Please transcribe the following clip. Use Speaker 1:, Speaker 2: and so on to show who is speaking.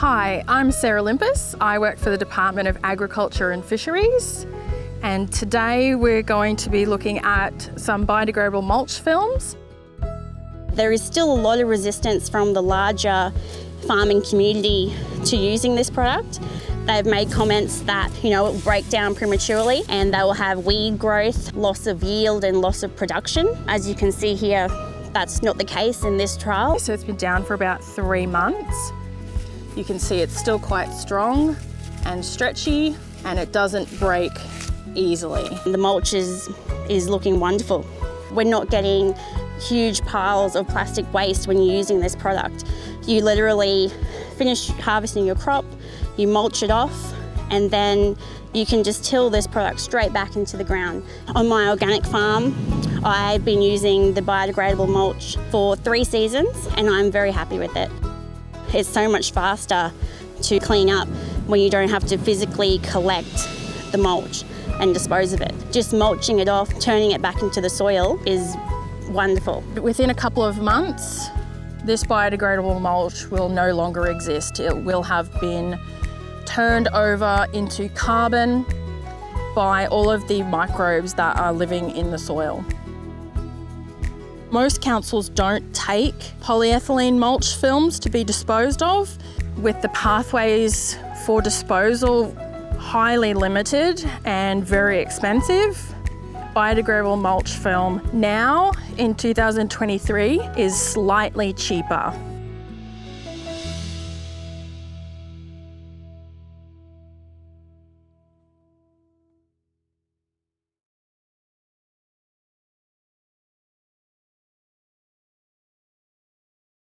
Speaker 1: Hi, I'm Sarah Limpus. I work for the Department of Agriculture and Fisheries, and today we're going to be looking at some biodegradable mulch films.
Speaker 2: There is still a lot of resistance from the larger farming community to using this product. They've made comments that, it will break down prematurely and they will have weed growth, loss of yield and loss of production. As you can see here, that's not the case in this trial.
Speaker 1: So it's been down for about 3 months. You can see it's still quite strong and stretchy and it doesn't break easily.
Speaker 2: The mulch is looking wonderful. We're not getting huge piles of plastic waste when you're using this product. You literally finish harvesting your crop, you mulch it off, and then you can just till this product straight back into the ground. On my organic farm, I've been using the biodegradable mulch for 3 seasons and I'm very happy with it. It's so much faster to clean up when you don't have to physically collect the mulch and dispose of it. Just mulching it off, turning it back into the soil is wonderful.
Speaker 1: Within a couple of months, this biodegradable mulch will no longer exist. It will have been turned over into carbon by all of the microbes that are living in the soil. Most councils don't take polyethylene mulch films to be disposed of, with the pathways for disposal highly limited and very expensive. Biodegradable mulch film now in 2023 is slightly cheaper